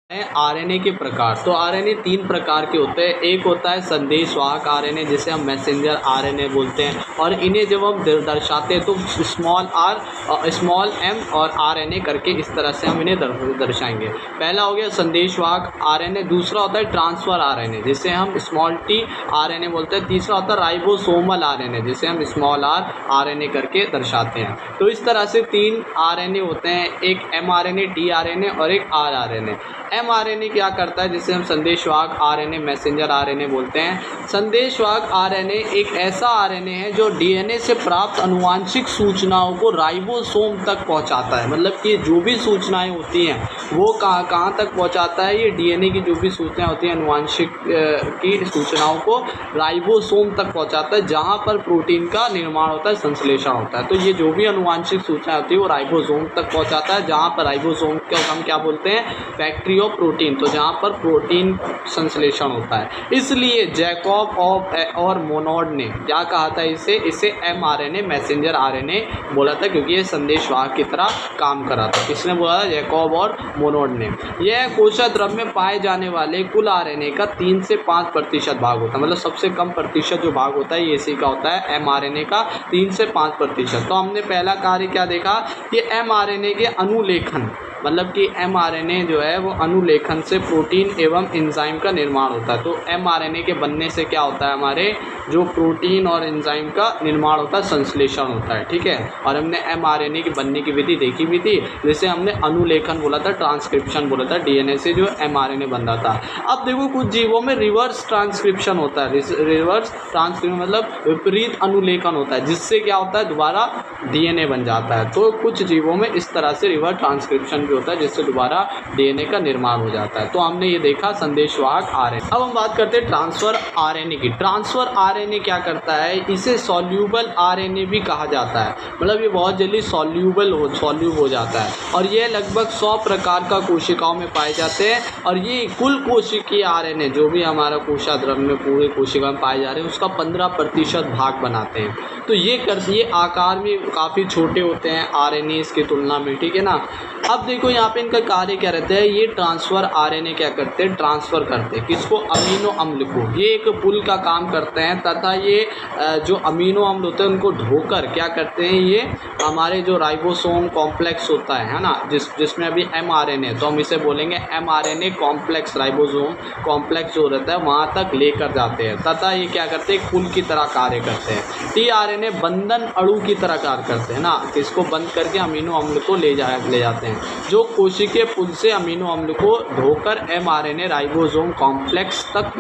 RNA के प्रकार। तो आरएनए 3 प्रकार के होते हैं। एक होता है संदेशवाहक आरएनए, जिसे हम मैसेंजर आरएनए बोलते हैं, और इन्हें जब हम दर्शाते हैं तो स्मॉल एम और आरएनए करके इस तरह से हम इन्हें दर्शाएंगे। पहला हो गया संदेशवाहक आरएनए, दूसरा होता है ट्रांसफर आरएनए, जिसे हम स्मॉल टी आरएनए बोलते हैं, तीसरा होता है राइबोसोमल आरएनए, जिसे हम स्मॉल आर आरएनए करके दर्शाते हैं। तो इस तरह से 3 आरएनए होते हैं, एक एमआरएनए, टीआरएनए और एक आरआरएनए। एमआरएनए क्या करता है, जिसे हम संदेशवाहक आरएनए, मैसेंजर आरएनए बोलते हैं। संदेशवाहक आरएनए एक ऐसा आरएनए है जो डीएनए से प्राप्त आनुवांशिक सूचनाओं को राइबोसोम तक पहुंचाता है। मतलब कि जो भी सूचनाएं होती हैं वो कहाँ तक पहुंचाता है, ये डीएनए की जो भी सूचनाएं होती हैं आनुवांशिक की सूचनाओं को राइबोसोम तक पहुंचाता है, जहाँ पर प्रोटीन का निर्माण होता है, संश्लेषण होता है। तो ये जो भी आनुवांशिक सूचनाएं होती है वो राइबोसोम तक पहुंचाता है, जहाँ पर राइबोसोम को हम क्या बोलते हैं, फैक्ट्री ऑफ प्रोटीन, तो जहाँ पर प्रोटीन संश्लेषण होता है। इसलिए जैकब और मोनोड ने क्या कहा था, इसे एमआरएनए, मैसेंजर आरएनए बोला था, क्योंकि ये संदेशवाहक की तरह काम कर रहा था। किसने बोला था, जैकब और मोनोड ने। यह कोशिका द्रव्य में पाए जाने वाले कुल आरएनए का 3 से 5% भाग होता है। मतलब सबसे कम प्रतिशत जो भाग होता है ये इसी का होता है, एमआरएनए का 3 से 5%। तो हमने पहला कार्य क्या देखा कि एमआरएनए के अनुलेखन, मतलब कि एमआरएनए जो है वो अनुलेखन से प्रोटीन एवं एंजाइम का निर्माण होता है। तो एमआरएनए के बनने से क्या होता है, हमारे जो प्रोटीन और एंजाइम का निर्माण होता है, संश्लेषण होता है। ठीक है, और हमने एमआरएनए की बनने की विधि देखी भी थी, जैसे हमने अनुलेखन बोला था, ट्रांसक्रिप्शन बोला था, डीएनए से जो एमआरएनए बन रहा था। अब देखो कुछ जीवों में रिवर्स ट्रांसक्रिप्शन होता है। रिवर्स ट्रांसक्रिप्शन मतलब विपरीत अनुलेखन होता है, जिससे क्या होता है, दोबारा डीएनए बन जाता है। तो कुछ जीवों में इस तरह से रिवर्स ट्रांसक्रिप्शन भी होता है, जिससे दोबारा डीएनए का निर्माण हो जाता है। तो हमने ये देखा संदेशवाहक आरएनए। अब हम बात करते हैं ट्रांसफर आरएनए की। ट्रांसफर आरएनए क्या करता है, इसे सॉल्यूबल आरएनए भी कहा जाता है। मतलब ये बहुत जल्दी सॉल्यूब हो जाता है, और ये लगभग 100 प्रकार का कोशिकाओं में पाए जाते हैं। और ये कुल कोशिकीय आरएनए जो भी हमारा कोशिका द्रव्य में पूरे कोशिका में पाए जा रहे हैं उसका 15% भाग बनाते हैं। तो ये आकार में काफ़ी छोटे होते हैं आरएनए की तुलना में। ठीक है ना। अब देखो यहाँ पे इनका कार्य क्या रहता है, ये ट्रांसफर आरएनए क्या करते हैं, ट्रांसफ़र करते हैं किसको, अमीनो अम्ल को। ये एक पुल का काम करते हैं, तथा ये जो अमीनो अम्ल होते हैं उनको ढोकर क्या करते हैं, ये हमारे जो राइबोसोम कॉम्प्लेक्स होता है ना, जिसमें अभी एमआरएनए, तो हम इसे बोलेंगे एमआरएनए कॉम्प्लेक्स, राइबोसोम कॉम्प्लेक्स जो रहता है वहाँ तक लेकर जाते हैं, तथा ये क्या करते हैं, एक पुल की तरह कार्य करते हैं। टीआरएनए बंधन अणु की तरह कार्य करते हैं ना, इसको बंद करके अमीनो अम्ल को ले जाते हैं, जो कोशिकीय पुल से अमीनो अम्ल को ढोकर एमआरएनए राइबोसोम कॉम्प्लेक्स तक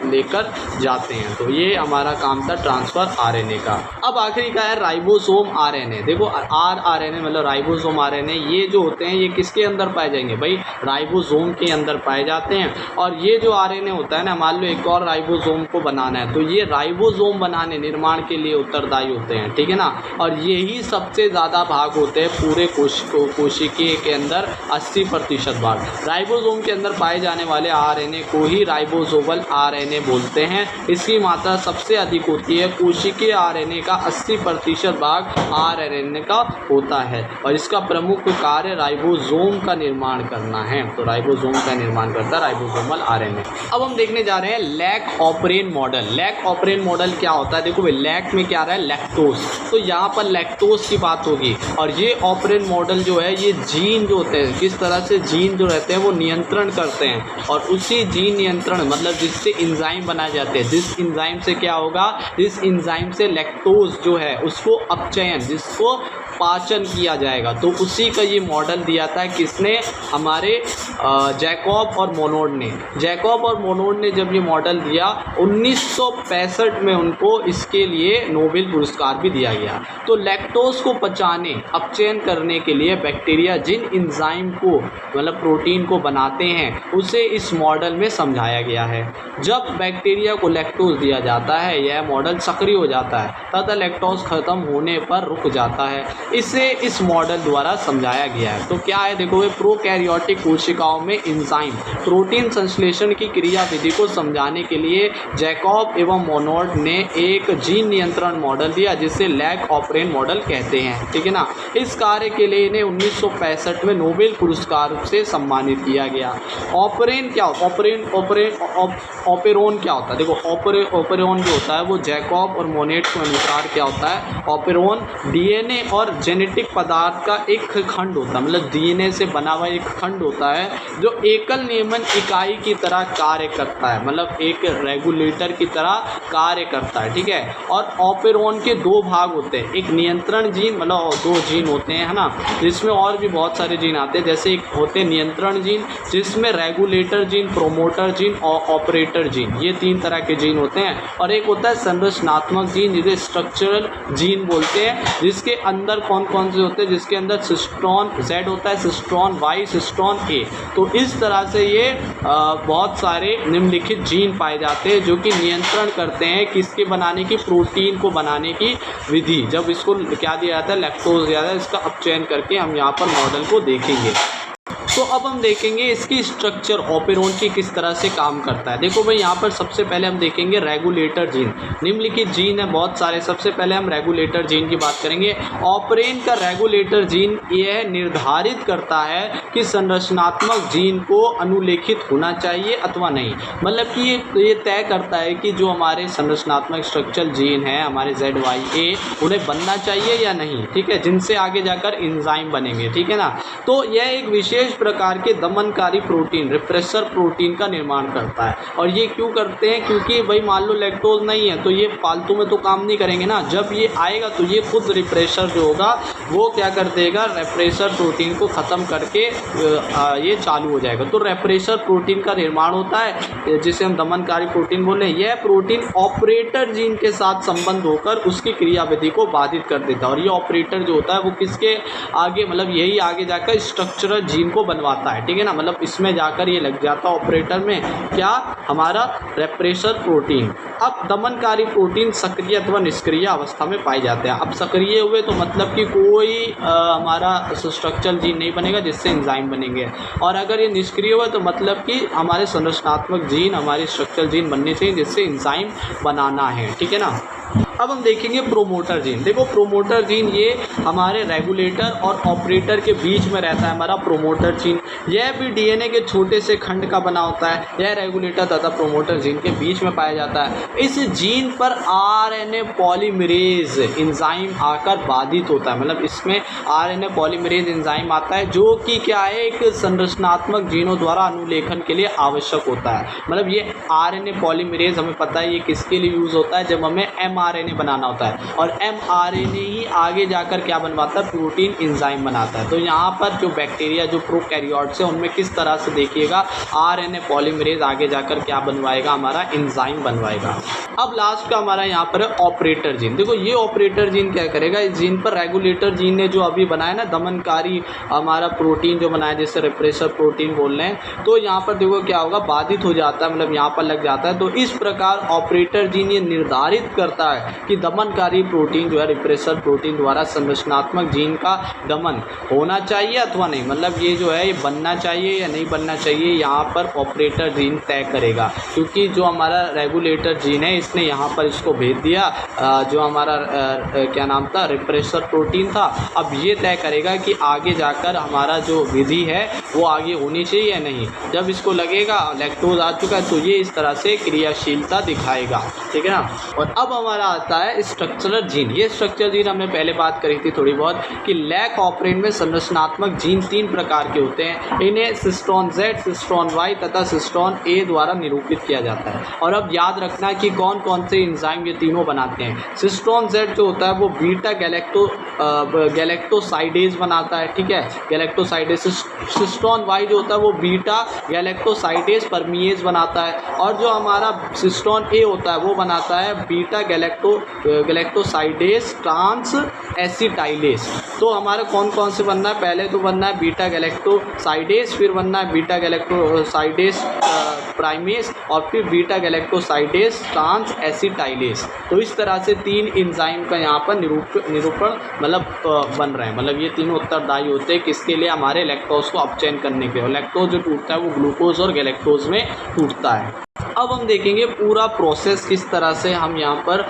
लेकर जाते हैं। तो ये हमारा काम था ट्रांसफर आरएनए का। अब आखिरी का है राइबोसोम आरएनए। देखो आरएनए मतलब राइबोसोम आरएनए, ये जो होते हैं ये किसके अंदर पाए जाएंगे भाई, राइबोसोम के अंदर पाए जाते हैं। और ये जो आरएनए होता है ना, मान लो एक और राइबोसोम को बनाना है, तो ये राइबोसोम बनाने निर्माण के लिए उत्तरदायी होते हैं। ठीक है ना। और यही सबसे ज़्यादा भाग होते हैं पूरे कोशिकीय के अंदर, 80% भाग राइबोसोम के अंदर पाए जाने वाले आरएनए को ही राइबोसोमल आरएनए बोलते हैं। इसकी मात्रा सबसे अधिक होती है, कोशिकीय आरएनए का 80% भाग आरएनए का होता है, और इसका प्रमुख कार्य राइबोसोम का निर्माण करना है। तो राइबोसोम का निर्माण करता है राइबोसोमल आरएनए। अब हम देखने जा रहे हैं lac operon model. Lac operon model क्या होता है, देखो भाई लैक में क्या रहा है, लैक्टोज, तो यहाँ पर लैक्टोज की बात होगी। और ये ऑपरेन मॉडल जो है, ये जीन जो होते हैं, किस तरह से जीन जो रहते हैं वो नियंत्रण करते हैं, और उसी जीन नियंत्रण मतलब जिससे एंजाइम बनाए जाते हैं, जिस एंजाइम से क्या होगा, जिस एंजाइम से लैक्टोज जो है उसको अपचयन, जिसको पाचन किया जाएगा, तो उसी का ये मॉडल दिया था किसने, हमारे जैकब और मोनोड ने। जैकब और मोनोड ने जब ये मॉडल दिया 1965 में, उनको इसके लिए नोबेल पुरस्कार भी दिया गया। तो लैक्टोज को पचाने, अपचयन करने के लिए बैक्टीरिया जिन एंजाइम को मतलब प्रोटीन को बनाते हैं उसे इस मॉडल में समझाया गया है। जब बैक्टीरिया को लैक्टोज दिया जाता है यह मॉडल सक्रिय हो जाता है तथा लैक्टोज खत्म होने पर रुक जाता है। इसे इस मॉडल द्वारा समझाया गया है। तो क्या है देखो, प्रोकैरियोटिक कोशिकाओं में एंजाइम प्रोटीन संश्लेषण की क्रिया विधि को समझाने के लिए जैकब एवं मोनोड ने एक जीन नियंत्रण मॉडल दिया जिसे लैग ऑपरेन मॉडल कहते हैं, ठीक है ना। इस कार्य के लिए इन्हें 1965 में नोबेल पुरस्कार से सम्मानित किया गया। ऑपरेन क्या होता है? ऑपेरोन क्या होता है? देखो ऑपेरोन जो होता है वो जैकब और मोनेट के अनुसार क्या होता है? ऑपेरोन डीएनए और जेनेटिक पदार्थ का एक खंड होता है, मतलब डीएनए से बना हुआ एक खंड होता है जो एकल नियमन इकाई की तरह कार्य करता है, मतलब एक रेगुलेटर की तरह कार्य करता है, ठीक है। और ऑपेरोन के दो भाग होते हैं, एक नियंत्रण जीन, मतलब दो जीन होते हैं, है ना, जिसमें और भी बहुत सारे जीन आते हैं। जैसे एक होते हैं नियंत्रण जीन जिसमें रेगुलेटर जीन, प्रोमोटर जीन और ऑपरेटर जीन, ये तीन तरह के जीन होते हैं। और एक होता है संरचनात्मक जीन जिसे स्ट्रक्चरल जीन बोलते हैं, जिसके अंदर कौन कौन से होते हैं? जिसके अंदर सिस्ट्रॉन Z होता है, सिस्ट्रॉन Y, सिस्ट्रॉन A। तो इस तरह से ये बहुत सारे निम्नलिखित जीन पाए जाते हैं जो कि नियंत्रण करते हैं किसके बनाने की? प्रोटीन को बनाने की विधि। जब इसको क्या दिया जाता है? लैक्टोज दिया जाता है। इसका अपचयन करके हम यहाँ पर मॉडल को देखेंगे। तो अब हम देखेंगे इसकी स्ट्रक्चर ऑपेरोन की किस तरह से काम करता है। देखो भाई, यहाँ पर सबसे पहले हम देखेंगे रेगुलेटर जीन। निम्नलिखित जीन है बहुत सारे। सबसे पहले हम रेगुलेटर जीन की बात करेंगे। ऑपरेन का रेगुलेटर जीन यह निर्धारित करता है कि संरचनात्मक जीन को अनुलेखित होना चाहिए अथवा नहीं, मतलब कि ये तय करता है कि जो हमारे संरचनात्मक स्ट्रक्चरल जीन है हमारे ZYA उन्हें बनना चाहिए या नहीं, ठीक है, जिनसे आगे जाकर एंजाइम बनेंगे, ठीक है ना। तो यह एक विशेष प्रकार के दमनकारी प्रोटीन, रिप्रेसर प्रोटीन का निर्माण करता है। और ये क्यों करते हैं? क्योंकि भाई मान लो लैक्टोज नहीं है तो ये फालतू में तो काम नहीं करेंगे ना। जब ये आएगा तो ये खुद रिप्रेसर जो होगा वो क्या कर देगा? रिप्रेसर प्रोटीन को ख़त्म करके ये चालू हो जाएगा। तो रिप्रेसर प्रोटीन का निर्माण होता है जिसे हम दमनकारी प्रोटीन बोले। यह प्रोटीन ऑपरेटर जीन के साथ संबंध होकर उसकी क्रियाविधि को बाधित कर देता है। और ये ऑपरेटर जो होता है वो किसके आगे, मतलब यही आगे जाकर स्ट्रक्चरल जीन को बनवाता है, ठीक है ना। मतलब इसमें जाकर ये लग जाता है ऑपरेटर में क्या? हमारा रेप्रेसर प्रोटीन। अब दमनकारी प्रोटीन सक्रिय अथवा निष्क्रिय अवस्था में पाए जाते हैं। अब सक्रिय हुए तो मतलब कि कोई हमारा स्ट्रक्चरल जीन नहीं बनेगा जिससे एंजाइम बनेंगे। और अगर ये निष्क्रिय हुआ तो मतलब कि हमारे संरचनात्मक जीन, हमारे स्ट्रक्चरल जीन बनने चाहिए जिससे एंजाइम बनाना है, ठीक है ना। अब हम देखेंगे प्रोमोटर जीन। देखो प्रोमोटर जीन ये हमारे रेगुलेटर और ऑपरेटर के बीच में रहता है, हमारा प्रोमोटर जीन। यह भी डीएनए के छोटे से खंड का बना होता है। यह रेगुलेटर तथा प्रोमोटर जीन के बीच में पाया जाता है। इस जीन पर आरएनए पॉलीमरेज एंजाइम आकर बाधित होता है, मतलब इसमें आरएनए पॉलीमरेज एंजाइम आता है जो कि क्या है? एक संरचनात्मक जीनों द्वारा अनुलेखन के लिए आवश्यक होता है। मतलब ये आरएनए पॉलीमरेज हमें पता है ये किसके लिए यूज़ होता है? जब हमें mRNA बनाना होता है। और mRNA ही आगे जाकर क्या बनवाता है? प्रोटीन एंजाइम बनाता है। तो यहाँ पर जो बैक्टीरिया, जो प्रोकैरियोट्स है उनमें किस तरह से देखिएगा आरएनए पॉलीमरेज आगे जाकर क्या बनवाएगा? हमारा एंजाइम बनवाएगा। अब लास्ट का हमारा यहाँ पर है ऑपरेटर जीन। देखो ये ऑपरेटर जीन क्या करेगा? इस जीन पर रेगुलेटर जीन ने जो अभी बनाया ना दमनकारी हमारा प्रोटीन जो बनाया जिससे रिप्रेसर प्रोटीन बोल रहे हैं, तो यहाँ पर देखो क्या होगा? बाधित हो जाता है, मतलब यहाँ पर लग जाता है। तो इस प्रकार ऑपरेटर जीन ये निर्धारित करता है कि दमनकारी प्रोटीन जो है रिप्रेसर प्रोटीन द्वारा संरचनात्मक जीन का दमन होना चाहिए अथवा नहीं, मतलब ये जो है ये बनना चाहिए या नहीं बनना चाहिए, यहाँ पर ऑपरेटर जीन तय करेगा। क्योंकि जो हमारा रेगुलेटर जीन है इसने यहाँ पर इसको भेज दिया, जो हमारा क्या नाम था? रिप्रेसर प्रोटीन था। अब ये तय करेगा कि आगे जाकर हमारा जो विधि है वो आगे होनी चाहिए या नहीं। जब इसको लगेगा लैक्टोज आ चुका है तो ये इस तरह से क्रियाशीलता दिखाएगा, ठीक है ना। और अब हमारा आता है स्ट्रक्चरल जीन। ये स्ट्रक्चरल जीन हमने पहले बात करी थी थोड़ी बहुत कि लैग ऑपरेन में संरचनात्मक जीन तीन प्रकार के होते हैं। इन्हें सिस्ट्रॉन Z, सिस्ट्रॉन Y तथा सिस्ट्रॉन A द्वारा निरूपित किया जाता है। और अब याद रखना कि कौन कौन से एंजाइम ये तीनों बनाते हैं। सिस्ट्रॉन Z जो होता है वो बीटा गैलेक्टोसाइडेज बनाता है, ठीक है, गैलेक्टोसाइडेज। सिस्ट्रॉन Y जो होता है वो बीटा गैलेक्टोसाइडेज परमिएज बनाता है। और जो हमारा सिस्ट्रॉन A होता है वो बनाता है बीटा गैलेक्टो गैलेक्टोसाइडेस ट्रांस एसिटाइलेस। तो हमारा कौन कौन से बनना है, पहले तो बनना है बीटा गैलेक्टोसाइडेस, फिर बनना है बीटा गैलेक्टोसाइडेस प्राइमेस और फिर बीटा गैलेक्टोसाइडेस ट्रांस एसिटाइलेस। तो इस तरह से 3 एंजाइम का यहाँ पर निरूपण मतलब बन रहे हैं, मतलब ये तीनों उत्तरदायी होते हैं किसके लिए, हमारे लैक्टोज को अपचयन करने के लिए। और लैक्टोज जो टूटता है वो ग्लूकोज और गैलेक्टोज में टूटता है। अब हम देखेंगे पूरा प्रोसेस किस तरह से हम यहाँ पर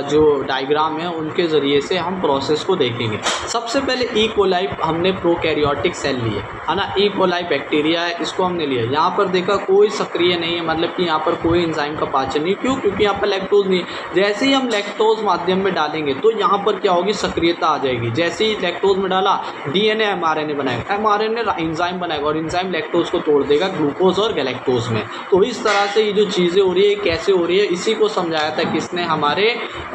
जो डायग्राम है उनके ज़रिए से हम प्रोसेस को देखेंगे। सबसे पहले ई कोलाई हमने प्रोकैरियोटिक सेल लिए है ना, ई कोलाई बैक्टीरिया है, इसको हमने लिया। यहाँ पर देखा कोई सक्रिय नहीं है, मतलब कि यहाँ पर कोई एंजाइम का पाचन नहीं। क्यों? क्योंकि यहाँ पर लैक्टोज नहीं है। जैसे ही हम लैक्टोज माध्यम में डालेंगे तो यहाँ पर क्या होगी, सक्रियता आ जाएगी। जैसे ही लैक्टोज में डाला डीएनए एमआरएनए बनाएगा, एमआरएनए एंजाइम बनाएगा और एंजाइम लैक्टोज को तोड़ देगा ग्लूकोज और गैलेक्टोज में। तो इस तरह से ये जो चीज़ें हो रही है कैसे हो रही है, इसी को समझाया था किसने, हमारे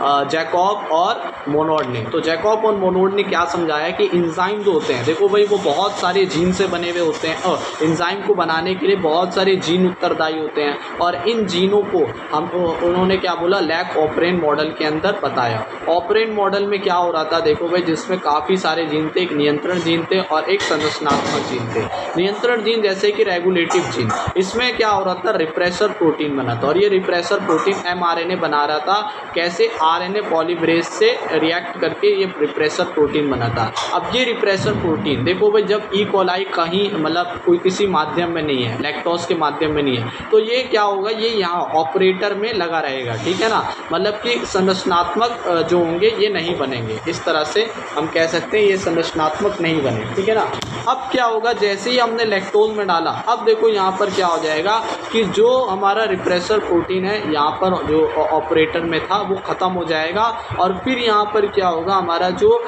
जैकब और मोनोड ने। तो जैकब और मोनोड ने क्या समझाया कि एंजाइम जो होते हैं, देखो भाई वो बहुत सारे जीन से बने हुए होते हैं और एंजाइम को बनाने के लिए बहुत सारे जीन उत्तरदायी होते हैं। और इन जीनों को हम उन्होंने क्या बोला, लैक ऑपरेंट मॉडल के अंदर बताया। ऑपरेंट मॉडल में क्या हो रहा था, देखो भाई जिसमें काफ़ी सारे जीन थे, एक नियंत्रण जीन थे और एक संरचनात्मक जीन थे। नियंत्रण जीन जैसे कि रेगुलेटिव जीन, इसमें क्या हो रहा था, रिप्रेसर प्रोटीन बना था और ये रिप्रेसर प्रोटीन एमआरएनए बना रहा था। कैसे? आरएनए पॉलीमरेज से रिएक्ट करके ये रिप्रेसर प्रोटीन बना था। अब ये रिप्रेसर प्रोटीन देखो भाई जब ई कोलाई कहीं मतलब कोई किसी माध्यम में नहीं है, लैक्टोज के माध्यम में नहीं है, तो ये क्या होगा, ये यहाँ ऑपरेटर में लगा रहेगा, ठीक है ना, मतलब कि संरचनात्मक जो होंगे ये नहीं बनेंगे। इस तरह से हम कह सकते हैं ये संरचनात्मक नहीं बने, ठीक है ना। अब क्या होगा, जैसे ही हमने लैक्टोज में डाला, अब देखो यहाँ पर क्या हो जाएगा कि जो हमारा रिप्रेसर प्रोटीन है यहाँ पर जो ऑपरेटर में था वो ख़त्म हो जाएगा। और फिर यहाँ पर क्या होगा, हमारा जो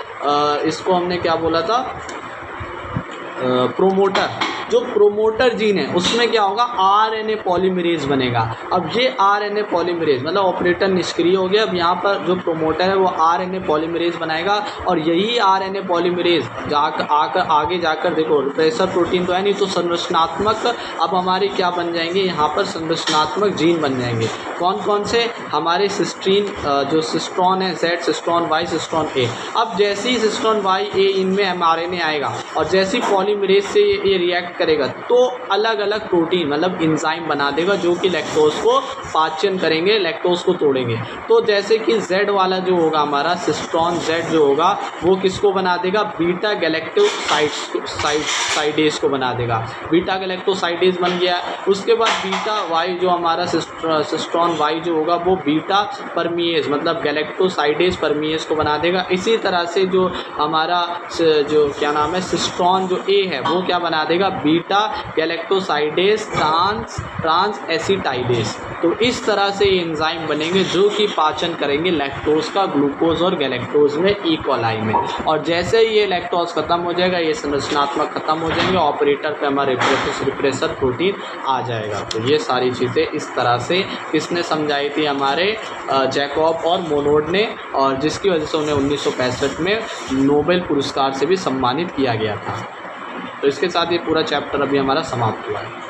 इसको हमने क्या बोला था, प्रोमोटर, जो प्रोमोटर जीन है उसमें क्या होगा, आरएनए पॉलीमरेज बनेगा। अब ये आरएनए पॉलीमरेज मतलब ऑपरेटर निष्क्रिय हो गया। अब यहाँ पर जो प्रोमोटर है वो आरएनए पॉलीमरेज बनाएगा और यही आरएनए पॉलीमरेज आगे जाकर देखो रिप्रेसर प्रोटीन तो है नहीं, तो संरचनात्मक अब हमारे क्या बन जाएंगे, यहाँ पर संरचनात्मक जीन बन जाएंगे। कौन कौन से, हमारे सिस्टीन जो सिस्ट्रॉन है, जेड सिस्ट्रॉन, वाई सिस्ट्रॉन ए। अब जैसे ही सिस्ट्रॉन वाई ए इनमें एमआरएनए आएगा और जैसे ही पॉलीमरेज से ये रिएक्ट करेगा तो अलग अलग प्रोटीन मतलब एंजाइम बना देगा जो कि लैक्टोज को पाचन करेंगे, लैक्टोज को तोड़ेंगे। तो जैसे कि Z वाला जो होगा हमारा सिस्ट्रॉन Z जो होगा वो किसको बना देगा, बीटा गैलेक्टोसाइडेस को बना देगा। बीटा गैलेक्टोसाइडेस बन गया। उसके बाद बीटा Y जो हमारा सिस्ट्रॉन Y जो होगा वो बीटा परमीएज मतलब गैलेक्टोसाइडेस परमीएज को बना देगा। इसी तरह से जो हमारा जो क्या नाम है सिस्ट्रॉन जो A है वो क्या बना देगा, बीटा गैलेक्टोसाइडेस ट्रांस एसिटाइलेस। तो इस तरह से ये एंजाइम बनेंगे जो कि पाचन करेंगे लैक्टोज का ग्लूकोज और गैलेक्टोज में, ई कोलाई में। और जैसे ही ये लैक्टोज खत्म हो जाएगा, ये संरचनात्मक खत्म हो जाएंगे, ऑपरेटर पे हमारे रिप्रेसर प्रोटीन आ जाएगा। तो ये सारी चीज़ें इस तरह से किसने समझाई थी, हमारे जैकब और मोनोड ने, और जिसकी वजह से उन्हें 1965 में नोबेल पुरस्कार से भी सम्मानित किया गया था। तो इसके साथ ये पूरा चैप्टर अभी हमारा समाप्त हुआ है।